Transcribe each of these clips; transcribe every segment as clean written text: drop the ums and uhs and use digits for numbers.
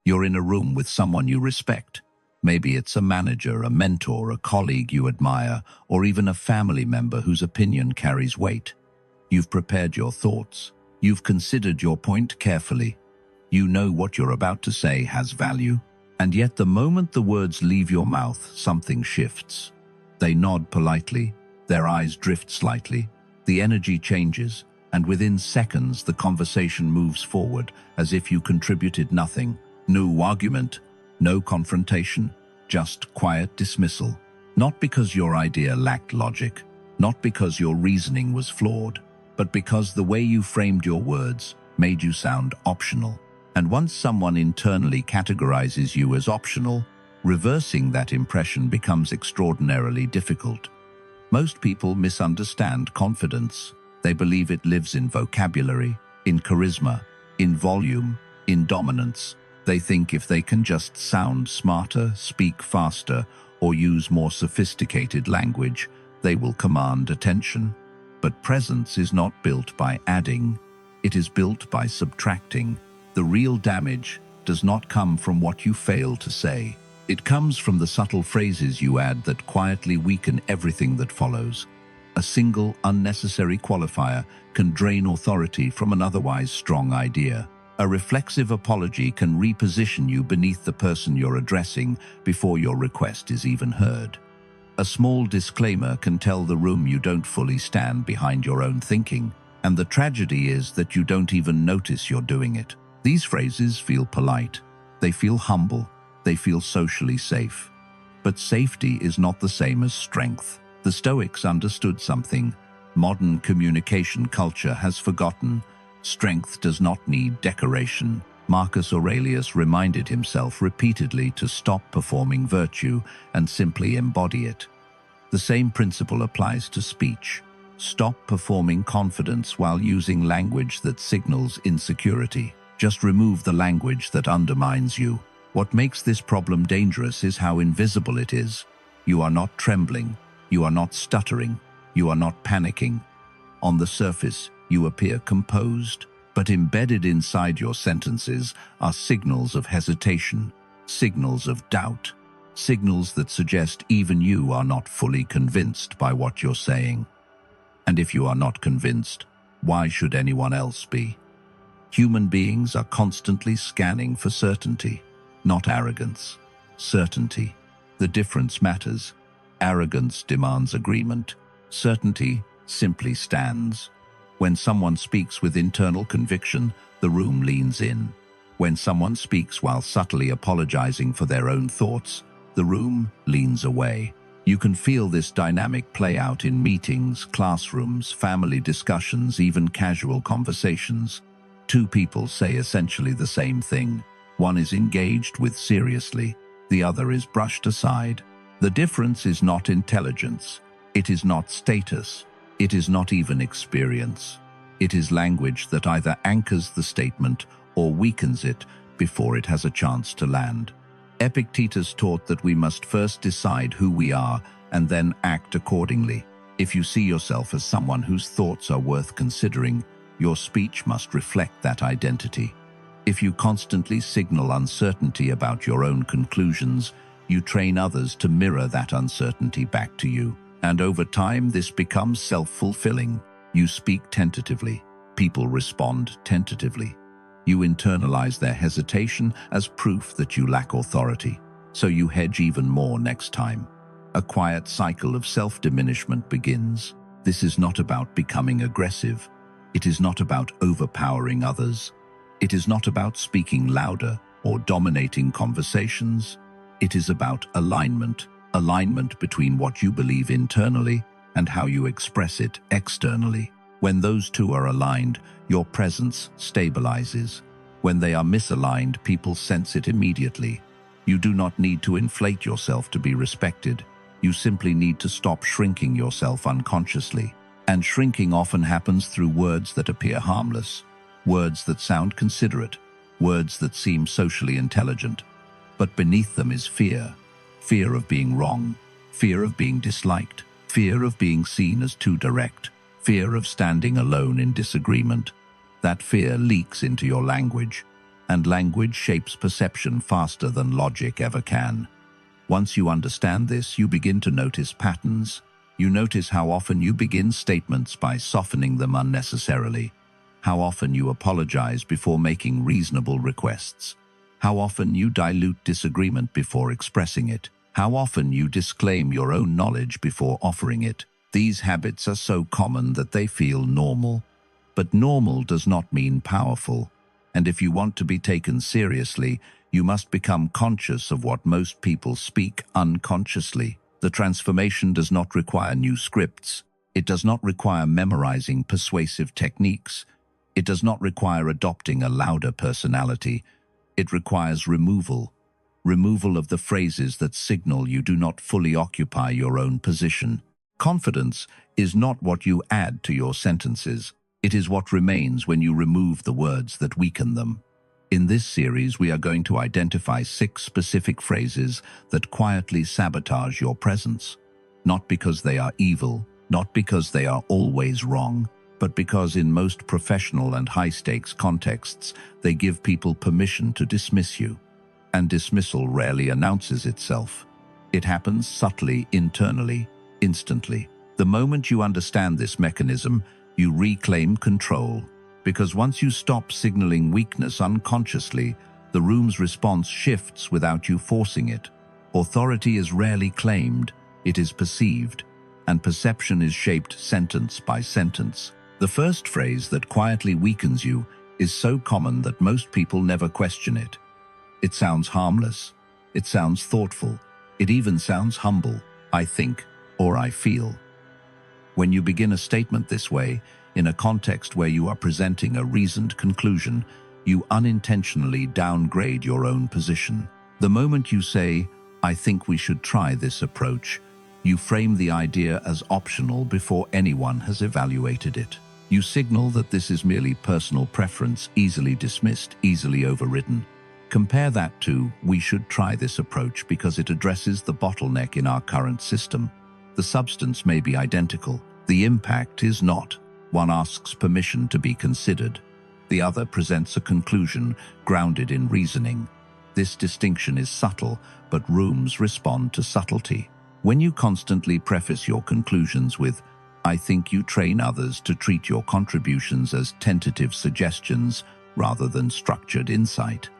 You're in a room with someone you respect. Maybe it's a manager, a mentor, a colleague you admire, or even a family member whose opinion carries weight. You've prepared your thoughts. You've considered your point carefully. You know what you're about to say has value. And yet the moment the words leave your mouth, something shifts. They nod politely. Their eyes drift slightly. The energy changes, and within seconds the conversation moves forward as if you contributed nothing. No argument, no confrontation, just quiet dismissal. Not because your idea lacked logic, not because your reasoning was flawed, but because the way you framed your words made you sound optional. And once someone internally categorizes you as optional, reversing that impression becomes extraordinarily difficult. Most people misunderstand confidence. They believe it lives in vocabulary, in charisma, in volume, in dominance. They think if they can just sound smarter, speak faster, or use more sophisticated language, they will command attention. But presence is not built by adding, it is built by subtracting. The real damage does not come from what you fail to say. It comes from the subtle phrases you add that quietly weaken everything that follows. A single, unnecessary qualifier can drain authority from an otherwise strong idea. A reflexive apology can reposition you beneath the person you're addressing before your request is even heard. A small disclaimer can tell the room you don't fully stand behind your own thinking, and the tragedy is that you don't even notice you're doing it. These phrases feel polite, they feel humble, they feel socially safe. But safety is not the same as strength. The Stoics understood something modern communication culture has forgotten. Strength does not need decoration. Marcus Aurelius reminded himself repeatedly to stop performing virtue and simply embody it. The same principle applies to speech. Stop performing confidence while using language that signals insecurity. Just remove the language that undermines you. What makes this problem dangerous is how invisible it is. You are not trembling. You are not stuttering. You are not panicking. On the surface, you appear composed, but embedded inside your sentences are signals of hesitation, signals of doubt, signals that suggest even you are not fully convinced by what you're saying. And if you are not convinced, why should anyone else be? Human beings are constantly scanning for certainty, not arrogance. Certainty. The difference matters. Arrogance demands agreement. Certainty simply stands. When someone speaks with internal conviction, the room leans in. When someone speaks while subtly apologizing for their own thoughts, the room leans away. You can feel this dynamic play out in meetings, classrooms, family discussions, even casual conversations. Two people say essentially the same thing. One is engaged with seriously, the other is brushed aside. The difference is not intelligence. It is not status. It is not even experience. It is language that either anchors the statement or weakens it before it has a chance to land. Epictetus taught that we must first decide who we are and then act accordingly. If you see yourself as someone whose thoughts are worth considering, your speech must reflect that identity. If you constantly signal uncertainty about your own conclusions, you train others to mirror that uncertainty back to you. And over time, this becomes self-fulfilling. You speak tentatively. People respond tentatively. You internalize their hesitation as proof that you lack authority, so you hedge even more next time. A quiet cycle of self-diminishment begins. This is not about becoming aggressive. It is not about overpowering others. It is not about speaking louder or dominating conversations. It is about alignment. Alignment between what you believe internally and how you express it externally. When those two are aligned, your presence stabilizes. When they are misaligned, people sense it immediately. You do not need to inflate yourself to be respected. You simply need to stop shrinking yourself unconsciously. And shrinking often happens through words that appear harmless, words that sound considerate, words that seem socially intelligent. But beneath them is fear. Fear of being wrong, fear of being disliked, fear of being seen as too direct, fear of standing alone in disagreement. That fear leaks into your language, and language shapes perception faster than logic ever can. Once you understand this, you begin to notice patterns. You notice how often you begin statements by softening them unnecessarily, how often you apologize before making reasonable requests, how often you dilute disagreement before expressing it, how often you disclaim your own knowledge before offering it. These habits are so common that they feel normal. But normal does not mean powerful. And if you want to be taken seriously, you must become conscious of what most people speak unconsciously. The transformation does not require new scripts. It does not require memorizing persuasive techniques. It does not require adopting a louder personality. It requires removal of the phrases that signal you do not fully occupy your own position. Confidence is not what you add to your sentences. It is what remains when you remove the words that weaken them. In this series, we are going to identify 6 specific phrases that quietly sabotage your presence. Not because they are evil, not because they are always wrong, but because in most professional and high-stakes contexts, they give people permission to dismiss you. And dismissal rarely announces itself. It happens subtly, internally, instantly. The moment you understand this mechanism, you reclaim control. Because once you stop signaling weakness unconsciously, the room's response shifts without you forcing it. Authority is rarely claimed, it is perceived, and perception is shaped sentence by sentence. The first phrase that quietly weakens you is so common that most people never question it. It sounds harmless, it sounds thoughtful, it even sounds humble. I think, or I feel. When you begin a statement this way, in a context where you are presenting a reasoned conclusion, you unintentionally downgrade your own position. The moment you say, "I think we should try this approach," you frame the idea as optional before anyone has evaluated it. You signal that this is merely personal preference, easily dismissed, easily overridden. Compare that to, "We should try this approach because it addresses the bottleneck in our current system." The substance may be identical. The impact is not. One asks permission to be considered. The other presents a conclusion grounded in reasoning. This distinction is subtle, but rooms respond to subtlety. When you constantly preface your conclusions with, "I think," you train others to treat your contributions as tentative suggestions rather than structured insight.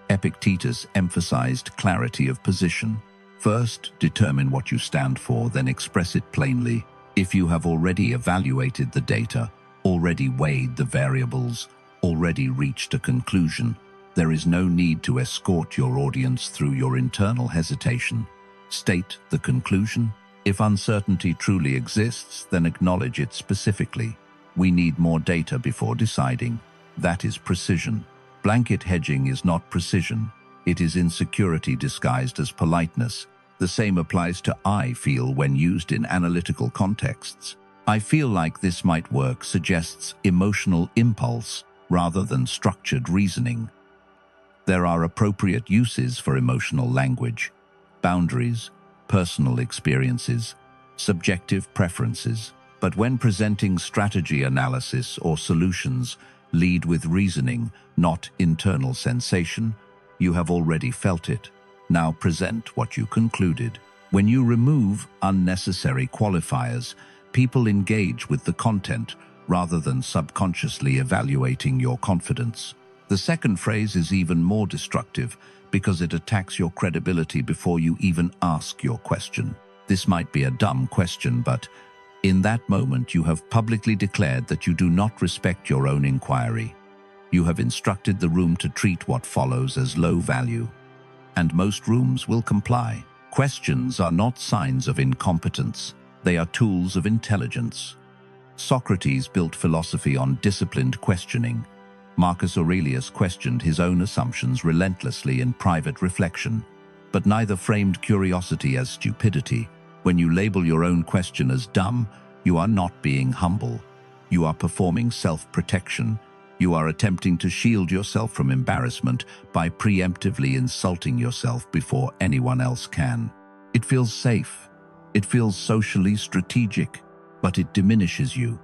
Epictetus emphasized clarity of position. First, determine what you stand for, then express it plainly. If you have already evaluated the data, already weighed the variables, already reached a conclusion, there is no need to escort your audience through your internal hesitation. State the conclusion. If uncertainty truly exists, then acknowledge it specifically. We need more data before deciding. That is precision. Blanket hedging is not precision. It is insecurity disguised as politeness. The same applies to "I feel" when used in analytical contexts. "I feel like this might work" suggests emotional impulse rather than structured reasoning. There are appropriate uses for emotional language: boundaries, personal experiences, subjective preferences. But when presenting strategy analysis or solutions, lead with reasoning, not internal sensation. You have already felt it. Now present what you concluded. When you remove unnecessary qualifiers, people engage with the content rather than subconsciously evaluating your confidence. The second phrase is even more destructive because it attacks your credibility before you even ask your question. This might be a dumb question, but in that moment you have publicly declared that you do not respect your own inquiry. You have instructed the room to treat what follows as low value. And most rooms will comply. Questions are not signs of incompetence. They are tools of intelligence. Socrates built philosophy on disciplined questioning. Marcus Aurelius questioned his own assumptions relentlessly in private reflection. But neither framed curiosity as stupidity. When you label your own question as dumb, you are not being humble. You are performing self-protection. You are attempting to shield yourself from embarrassment by preemptively insulting yourself before anyone else can. It feels safe. It feels socially strategic, but it diminishes you.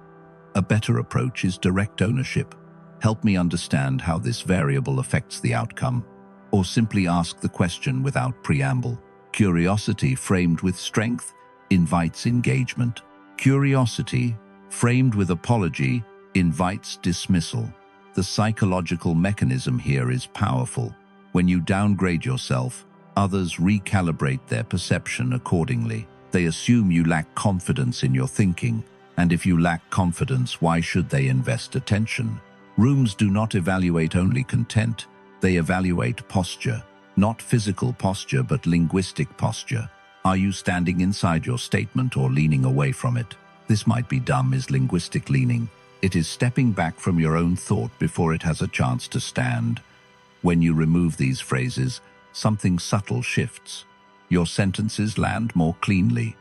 A better approach is direct ownership. Help me understand how this variable affects the outcome. Or simply ask the question without preamble. Curiosity framed with strength invites engagement. Curiosity framed with apology invites dismissal. The psychological mechanism here is powerful. When you downgrade yourself, others recalibrate their perception accordingly. They assume you lack confidence in your thinking, and if you lack confidence, why should they invest attention? Rooms do not evaluate only content, they evaluate posture. Not physical posture, but linguistic posture. Are you standing inside your statement or leaning away from it? This might be dumb is linguistic leaning. It is stepping back from your own thought before it has a chance to stand. When you remove these phrases, something subtle shifts. Your sentences land more cleanly.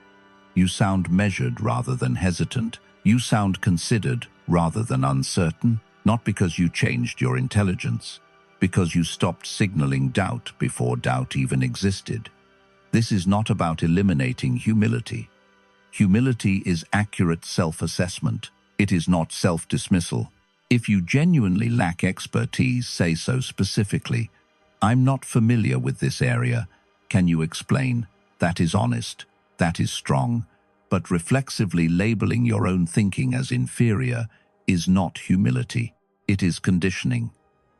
You sound measured rather than hesitant. You sound considered rather than uncertain, not because you changed your intelligence, because you stopped signaling doubt before doubt even existed. This is not about eliminating humility. Humility is accurate self-assessment. It is not self-dismissal. If you genuinely lack expertise, say so specifically. I'm not familiar with this area. Can you explain? That is honest. That is strong. But reflexively labeling your own thinking as inferior is not humility. It is conditioning.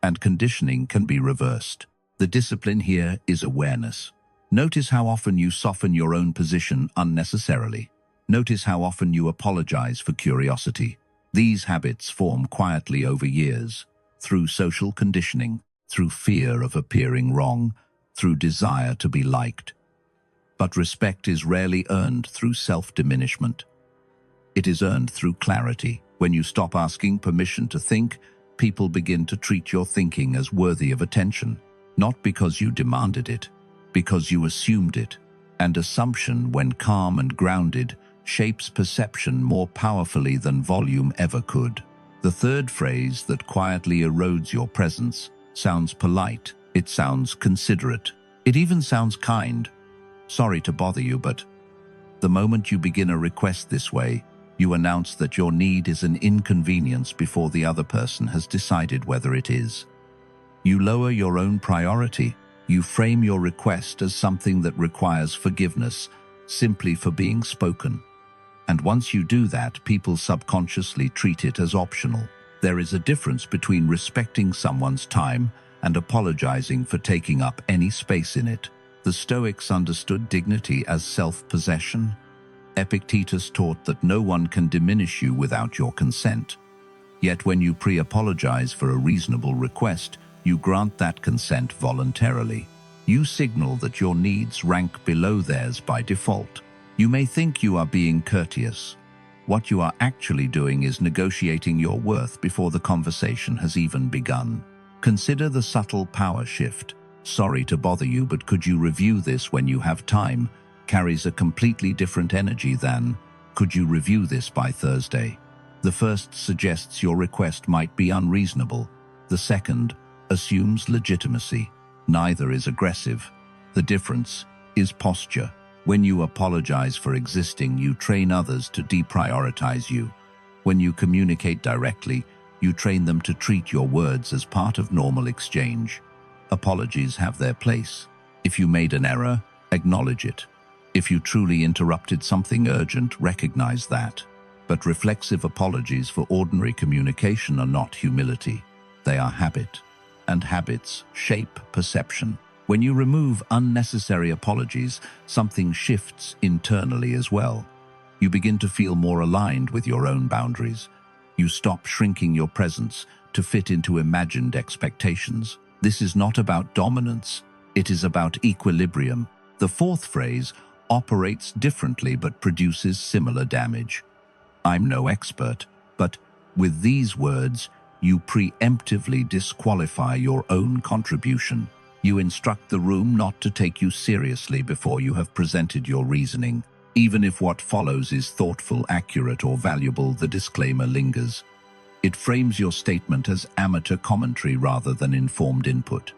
And conditioning can be reversed. The discipline here is awareness. Notice how often you soften your own position unnecessarily. Notice how often you apologize for curiosity. These habits form quietly over years, through social conditioning, through fear of appearing wrong, through desire to be liked. But respect is rarely earned through self-diminishment. It is earned through clarity. When you stop asking permission to think, people begin to treat your thinking as worthy of attention, not because you demanded it, because you assumed it. And assumption, when calm and grounded, shapes perception more powerfully than volume ever could. The third phrase that quietly erodes your presence sounds polite, it sounds considerate, it even sounds kind. Sorry to bother you, but the moment you begin a request this way, you announce that your need is an inconvenience before the other person has decided whether it is. You lower your own priority. You frame your request as something that requires forgiveness, simply for being spoken. And once you do that, people subconsciously treat it as optional. There is a difference between respecting someone's time and apologizing for taking up any space in it. The Stoics understood dignity as self-possession. Epictetus taught that no one can diminish you without your consent. Yet when you pre-apologize for a reasonable request, you grant that consent voluntarily. You signal that your needs rank below theirs by default. You may think you are being courteous. What you are actually doing is negotiating your worth before the conversation has even begun. Consider the subtle power shift. Sorry to bother you, but could you review this when you have time? Carries a completely different energy than, could you review this by Thursday? The first suggests your request might be unreasonable. The second assumes legitimacy. Neither is aggressive. The difference is posture. When you apologize for existing, you train others to deprioritize you. When you communicate directly, you train them to treat your words as part of normal exchange. Apologies have their place. If you made an error, acknowledge it. If you truly interrupted something urgent, recognize that. But reflexive apologies for ordinary communication are not humility. They are habit. And habits shape perception. When you remove unnecessary apologies, something shifts internally as well. You begin to feel more aligned with your own boundaries. You stop shrinking your presence to fit into imagined expectations. This is not about dominance. It is about equilibrium. The fourth phrase operates differently but produces similar damage. I'm no expert, but with these words, you preemptively disqualify your own contribution. You instruct the room not to take you seriously before you have presented your reasoning. Even if what follows is thoughtful, accurate, or valuable, the disclaimer lingers. It frames your statement as amateur commentary rather than informed input.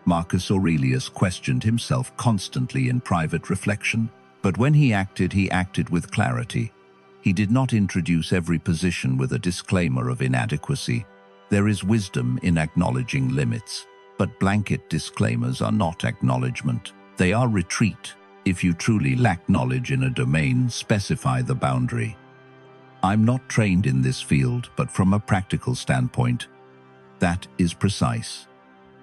Marcus Aurelius questioned himself constantly in private reflection, but when he acted with clarity. He did not introduce every position with a disclaimer of inadequacy. There is wisdom in acknowledging limits, but blanket disclaimers are not acknowledgement. They are retreat. If you truly lack knowledge in a domain, specify the boundary. I'm not trained in this field, but from a practical standpoint, that is precise.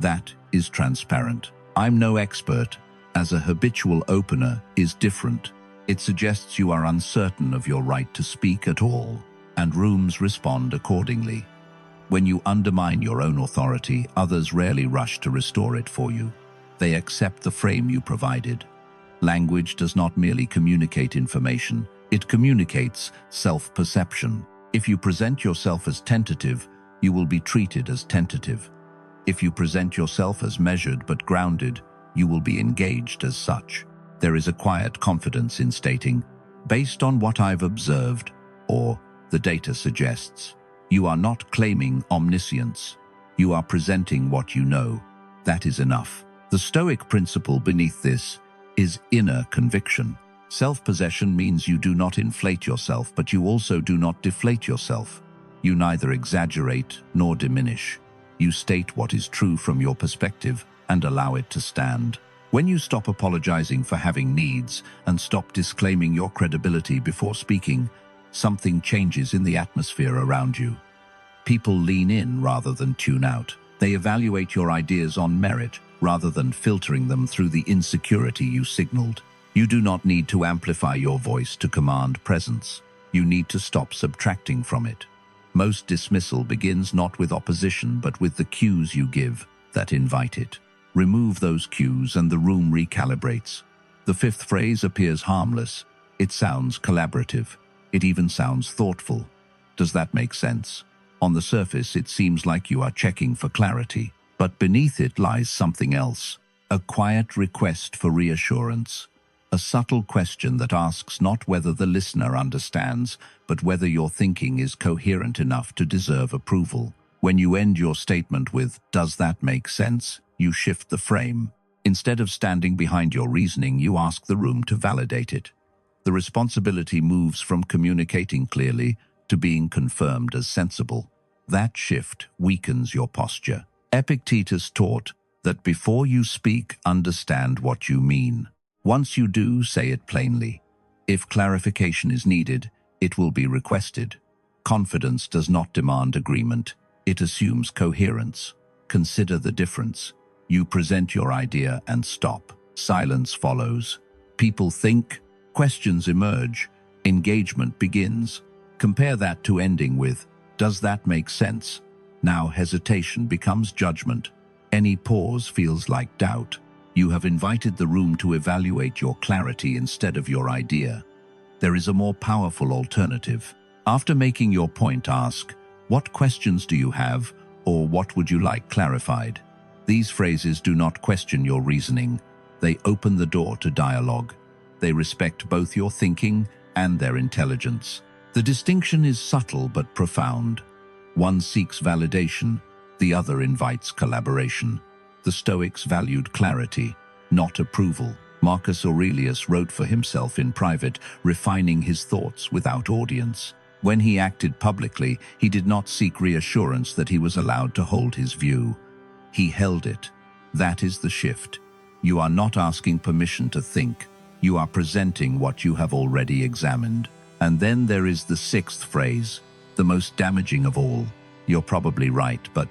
That is transparent. I'm no expert, as a habitual opener is different. It suggests you are uncertain of your right to speak at all, and rooms respond accordingly. When you undermine your own authority, others rarely rush to restore it for you. They accept the frame you provided. Language does not merely communicate information, it communicates self-perception. If you present yourself as tentative, you will be treated as tentative. If you present yourself as measured but grounded, you will be engaged as such. There is a quiet confidence in stating, based on what I've observed, or the data suggests. You are not claiming omniscience. You are presenting what you know. That is enough. The Stoic principle beneath this is inner conviction. Self-possession means you do not inflate yourself, but you also do not deflate yourself. You neither exaggerate nor diminish. You state what is true from your perspective and allow it to stand. When you stop apologizing for having needs and stop disclaiming your credibility before speaking, something changes in the atmosphere around you. People lean in rather than tune out. They evaluate your ideas on merit rather than filtering them through the insecurity you signaled. You do not need to amplify your voice to command presence. You need to stop subtracting from it. Most dismissal begins not with opposition but with the cues you give that invite it. Remove those cues and the room recalibrates. The fifth phrase appears harmless. It sounds collaborative. It even sounds thoughtful. Does that make sense? On the surface, it seems like you are checking for clarity, but beneath it lies something else. A quiet request for reassurance. A subtle question that asks not whether the listener understands, but whether your thinking is coherent enough to deserve approval. When you end your statement with, "Does that make sense?" you shift the frame. Instead of standing behind your reasoning, you ask the room to validate it. The responsibility moves from communicating clearly to being confirmed as sensible. That shift weakens your posture. Epictetus taught that before you speak, understand what you mean. Once you do, say it plainly. If clarification is needed, it will be requested. Confidence does not demand agreement. It assumes coherence. Consider the difference. You present your idea and stop. Silence follows. People think, questions emerge, engagement begins. Compare that to ending with, "Does that make sense?" Now hesitation becomes judgment. Any pause feels like doubt. You have invited the room to evaluate your clarity instead of your idea. There is a more powerful alternative. After making your point, ask, "What questions do you have?" or "What would you like clarified?" These phrases do not question your reasoning. They open the door to dialogue. They respect both your thinking and their intelligence. The distinction is subtle but profound. One seeks validation, the other invites collaboration. The Stoics valued clarity, not approval. Marcus Aurelius wrote for himself in private, refining his thoughts without audience. When he acted publicly, he did not seek reassurance that he was allowed to hold his view. He held it. That is the shift. You are not asking permission to think. You are presenting what you have already examined. And then there is the sixth phrase, the most damaging of all. You're probably right, but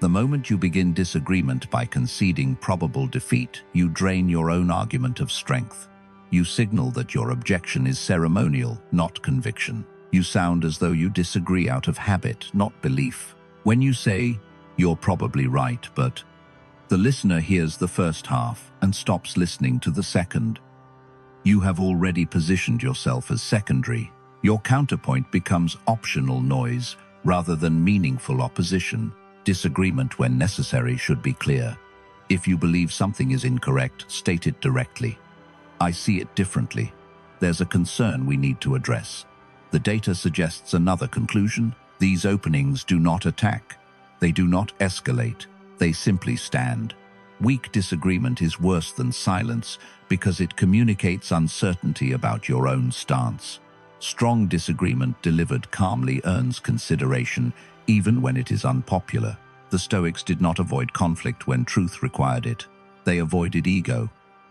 the moment you begin disagreement by conceding probable defeat, you drain your own argument of strength. You signal that your objection is ceremonial, not conviction. You sound as though you disagree out of habit, not belief. When you say, "You're probably right, but," the listener hears the first half and stops listening to the second. You have already positioned yourself as secondary. Your counterpoint becomes optional noise rather than meaningful opposition. Disagreement, when necessary, should be clear. If you believe something is incorrect, state it directly. "I see it differently. There's a concern we need to address." The data suggests another conclusion. These openings do not attack. They do not escalate. They simply stand. Weak disagreement is worse than silence because it communicates uncertainty about your own stance. Strong disagreement delivered calmly earns consideration. even when it is unpopular. The Stoics did not avoid conflict when truth required it. They avoided ego.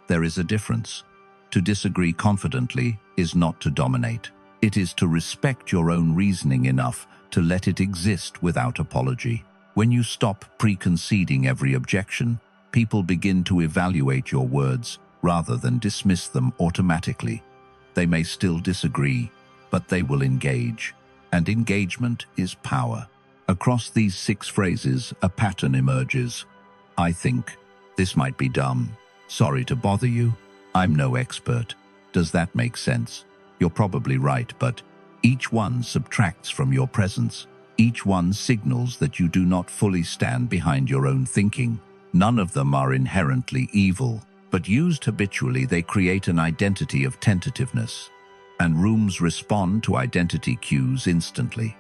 There is a difference. To disagree confidently is not to dominate. It is to respect your own reasoning enough to let it exist without apology. When you stop preconceding every objection, people begin to evaluate your words rather than dismiss them automatically. They may still disagree, but they will engage, and engagement is power. Across these 6 phrases, a pattern emerges. I think. This might be dumb. Sorry to bother you. I'm no expert. Does that make sense? You're probably right, but each one subtracts from your presence. Each one signals that you do not fully stand behind your own thinking. None of them are inherently evil, but used habitually they create an identity of tentativeness, and rooms respond to identity cues instantly.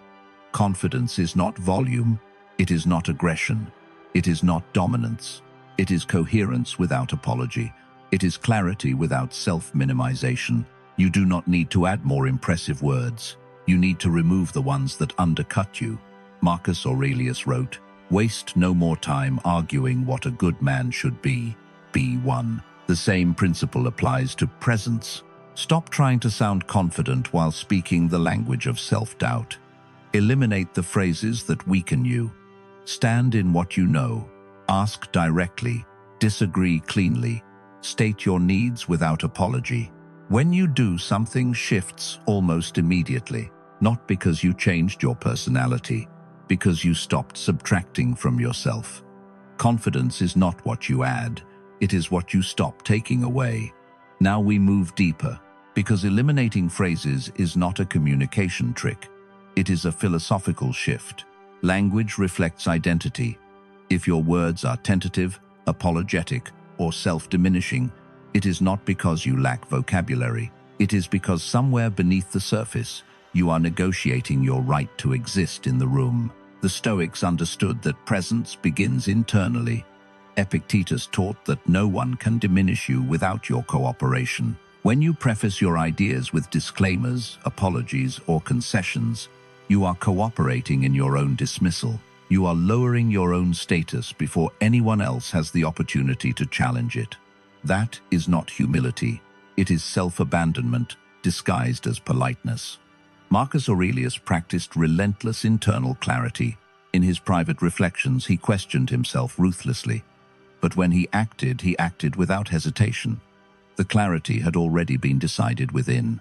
Confidence is not volume, it is not aggression, it is not dominance, it is coherence without apology, it is clarity without self-minimization. You do not need to add more impressive words. You need to remove the ones that undercut you. Marcus Aurelius wrote, "Waste no more time arguing what a good man should be. Be one." The same principle applies to presence. Stop trying to sound confident while speaking the language of self-doubt. Eliminate the phrases that weaken you. Stand in what you know. Ask directly. Disagree cleanly. State your needs without apology. When you do, something shifts almost immediately, not because you changed your personality, because you stopped subtracting from yourself. Confidence is not what you add, it is what you stop taking away. Now we move deeper, because eliminating phrases is not a communication trick. It is a philosophical shift. Language reflects identity. If your words are tentative, apologetic, or self-diminishing, it is not because you lack vocabulary. It is because somewhere beneath the surface, you are negotiating your right to exist in the room. The Stoics understood that presence begins internally. Epictetus taught that no one can diminish you without your cooperation. When you preface your ideas with disclaimers, apologies, or concessions, you are cooperating in your own dismissal. You are lowering your own status before anyone else has the opportunity to challenge it. That is not humility. It is self-abandonment disguised as politeness. Marcus Aurelius practiced relentless internal clarity. In his private reflections, he questioned himself ruthlessly. But when he acted without hesitation. The clarity had already been decided within.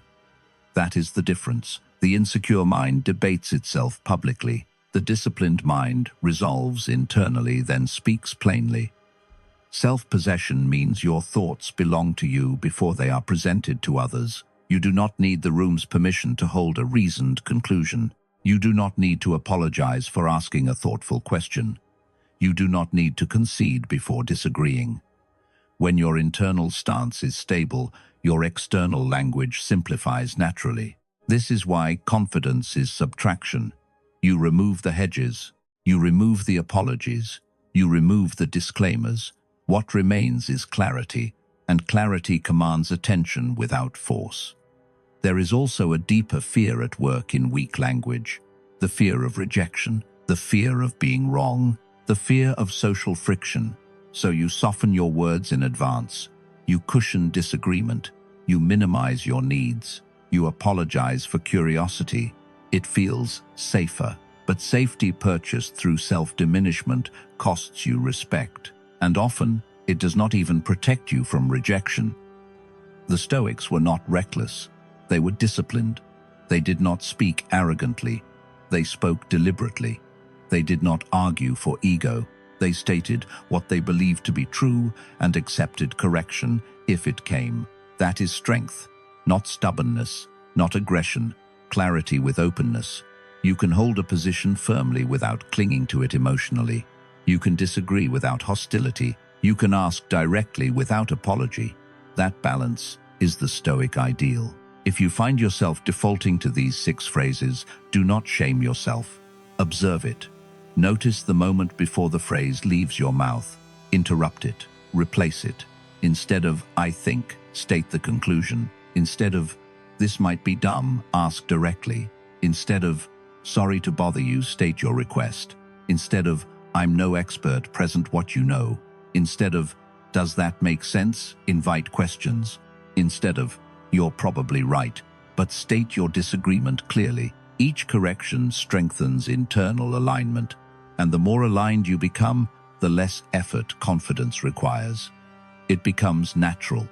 That is the difference. The insecure mind debates itself publicly. The disciplined mind resolves internally, then speaks plainly. Self-possession means your thoughts belong to you before they are presented to others. You do not need the room's permission to hold a reasoned conclusion. You do not need to apologize for asking a thoughtful question. You do not need to concede before disagreeing. When your internal stance is stable, your external language simplifies naturally. This is why confidence is subtraction. You remove the hedges. You remove the apologies. You remove the disclaimers. What remains is clarity, and clarity commands attention without force. There is also a deeper fear at work in weak language. The fear of rejection, the fear of being wrong, the fear of social friction. So you soften your words in advance. You cushion disagreement. You minimize your needs. You apologize for curiosity. It feels safer, but safety purchased through self-diminishment costs you respect. And often, it does not even protect you from rejection. The Stoics were not reckless. They were disciplined. They did not speak arrogantly. They spoke deliberately. They did not argue for ego. They stated what they believed to be true and accepted correction if it came. That is strength, not stubbornness, not aggression, clarity with openness. You can hold a position firmly without clinging to it emotionally. You can disagree without hostility. You can ask directly without apology. That balance is the Stoic ideal. If you find yourself defaulting to these 6 phrases, do not shame yourself. Observe it. Notice the moment before the phrase leaves your mouth. Interrupt it. Replace it. Instead of "I think," state the conclusion. Instead of "this might be dumb," ask directly. Instead of Sorry to bother you, state your request. Instead of, I'm no expert, present what you know. Instead of, does that make sense? Invite questions. Instead of, you're probably right, but state your disagreement clearly. Each correction strengthens internal alignment, and the more aligned you become, the less effort confidence requires. It becomes natural.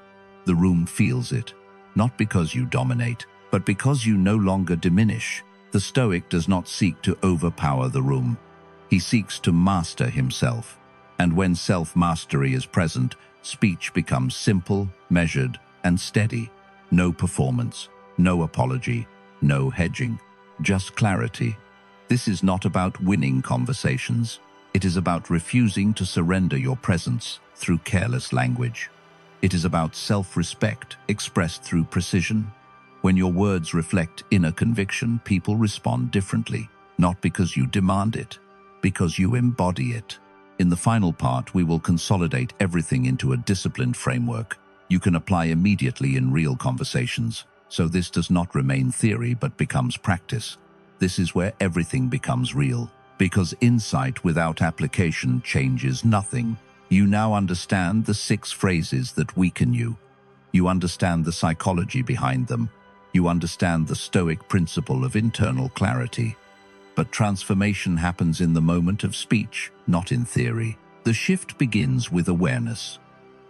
The room feels it, not because you dominate, but because you no longer diminish. The Stoic does not seek to overpower the room. He seeks to master himself. And when self-mastery is present, speech becomes simple, measured, and steady. No performance, no apology, no hedging, just clarity. This is not about winning conversations. It is about refusing to surrender your presence through careless language. It is about self-respect expressed through precision. When your words reflect inner conviction, people respond differently, not because you demand it, because you embody it. In the final part, we will consolidate everything into a disciplined framework you can apply immediately in real conversations, so this does not remain theory but becomes practice. This is where everything becomes real, because insight without application changes nothing. You now understand the 6 phrases that weaken you. You understand the psychology behind them. You understand the Stoic principle of internal clarity. But transformation happens in the moment of speech, not in theory. The shift begins with awareness.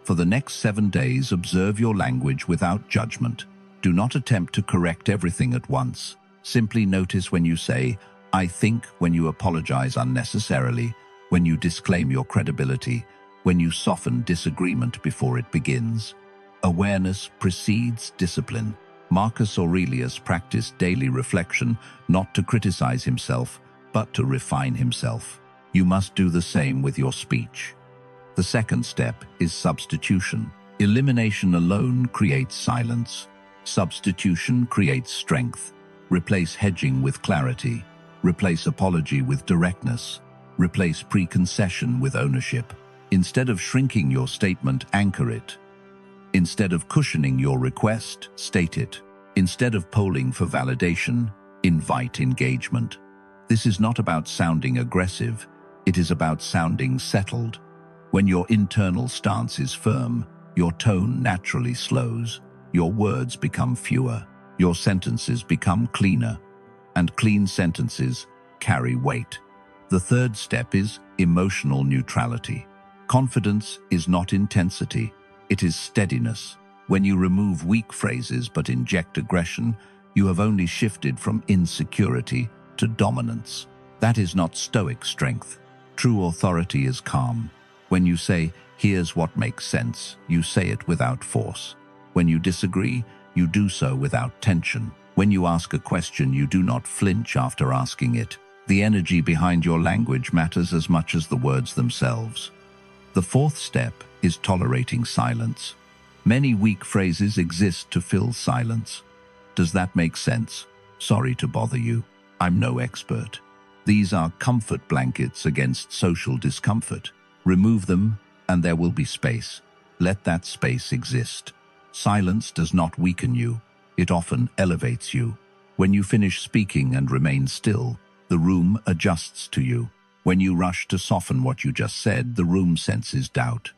For the next 7 days, observe your language without judgment. Do not attempt to correct everything at once. Simply notice when you say, I think, when you apologize unnecessarily, when you disclaim your credibility, when you soften disagreement before it begins. Awareness precedes discipline. Marcus Aurelius practiced daily reflection, not to criticize himself, but to refine himself. You must do the same with your speech. The second step is substitution. Elimination alone creates silence. Substitution creates strength. Replace hedging with clarity. Replace apology with directness. Replace preconcession with ownership. Instead of shrinking your statement, anchor it. Instead of cushioning your request, state it. Instead of polling for validation, invite engagement. This is not about sounding aggressive, it is about sounding settled. When your internal stance is firm, your tone naturally slows, your words become fewer, your sentences become cleaner, and clean sentences carry weight. The third step is emotional neutrality. Confidence is not intensity, it is steadiness. When you remove weak phrases but inject aggression, you have only shifted from insecurity to dominance. That is not Stoic strength. True authority is calm. When you say, here's what makes sense, you say it without force. When you disagree, you do so without tension. When you ask a question, you do not flinch after asking it. The energy behind your language matters as much as the words themselves. The fourth step is tolerating silence. Many weak phrases exist to fill silence. Does that make sense? Sorry to bother you. I'm no expert. These are comfort blankets against social discomfort. Remove them, and there will be space. Let that space exist. Silence does not weaken you. It often elevates you. When you finish speaking and remain still, the room adjusts to you. When you rush to soften what you just said, the room senses doubt.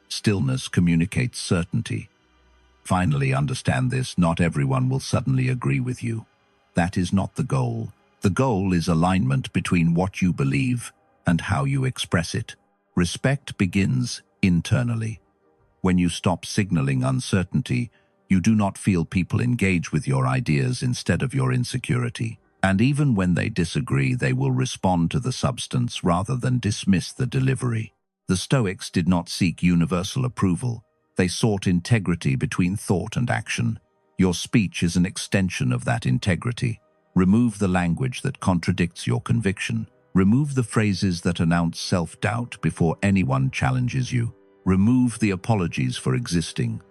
Stillness communicates certainty. Finally, understand this: not everyone will suddenly agree with you. That is not the goal. The goal is alignment between what you believe and how you express it. Respect begins internally. When you stop signaling uncertainty, you do not feel people engage with your ideas instead of your insecurity. And even when they disagree, they will respond to the substance rather than dismiss the delivery. The Stoics did not seek universal approval. They sought integrity between thought and action. Your speech is an extension of that integrity. Remove the language that contradicts your conviction. Remove the phrases that announce self-doubt before anyone challenges you. Remove the apologies for existing.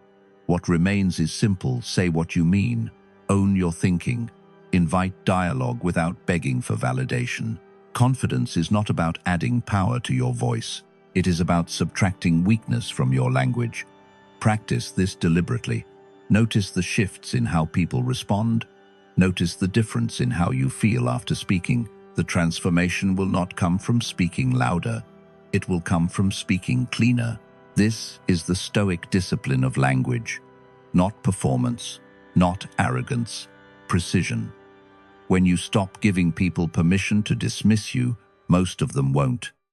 What remains is simple: say what you mean. Own your thinking. Invite dialogue without begging for validation. Confidence is not about adding power to your voice. It is about subtracting weakness from your language. Practice this deliberately. Notice the shifts in how people respond. Notice the difference in how you feel after speaking. The transformation will not come from speaking louder. It will come from speaking cleaner. This is the Stoic discipline of language. Not performance, not arrogance, precision. When you stop giving people permission to dismiss you, most of them won't.